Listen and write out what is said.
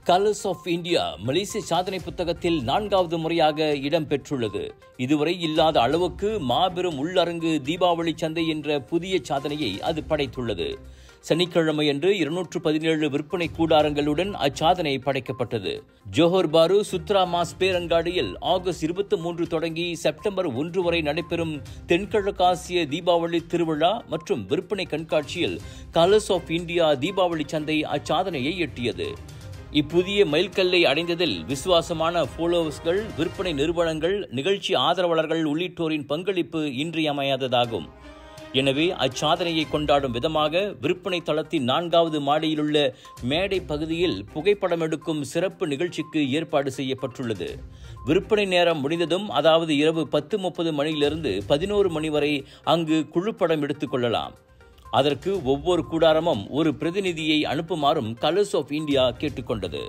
Colours of India மலேசிய சாதனை புத்தகத்தில் 4வது முறையாக இடம்பெற்றுள்ளது. இதுவரை இல்லாத அளவுக்கு மாபெரும் உள்ளரங்கு தீபாவளி சந்தை என்ற புதிய சாதனையை அது படைத்துள்ளது. சனிக்கிழமையன்று 217 விற்பனை கூடாரங்களுடன் அச்சாதனை படைக்கப்பட்டது. ஜோஹர் பாரு சுத்ரா மாஸ் பேரங்காடியில் ஆகஸ்ட் 23 தொடங்கி செப்டம்பர் 1 வரை நடைபெறும் தென்கிழக்காசிய தீபாவளி திருவிழா மற்றும் விற்பனை கண்காட்சியில் கலர்ஸ் ஆஃப் இந்தியா தீபாவளி சந்தை அச்சாதனையை எட்டியது. இப்புதிய மைல்கல்லை அடைந்ததில் விசுவாசமான ஃபாலோவர்ஸ்கள், விற்பனை நிறுவனங்கள், நிகழ்ச்சி ஆதரவாளர்கள் உள்ளிட்டோரின் பங்களிப்பு இன்றியமையாததாகும். எனவே அச்சாதனையை கொண்டாடும் விதமாக விற்பனை தளத்தின் 4வது மாடியிலுள்ள மேடை பகுதியில் புகைப்படம் எடுக்கும் சிறப்பு நிகழ்ச்சிக்கு ஏற்பாடு செய்யப்பட்டுள்ளது. விற்பனை நேரம் முடிந்ததும், அதாவது இரவு 10:30 மணியிலிருந்து 11 மணி வரை அங்கு குழுப்படம் எடுத்துக் கொள்ளலாம். அதற்கு ஒவ்வொரு கூடாரமும் ஒரு பிரதிநிதியை அனுப்புமாறும் கலர்ஸ் ஆஃப் இந்தியா கேட்டுக்கொண்டது.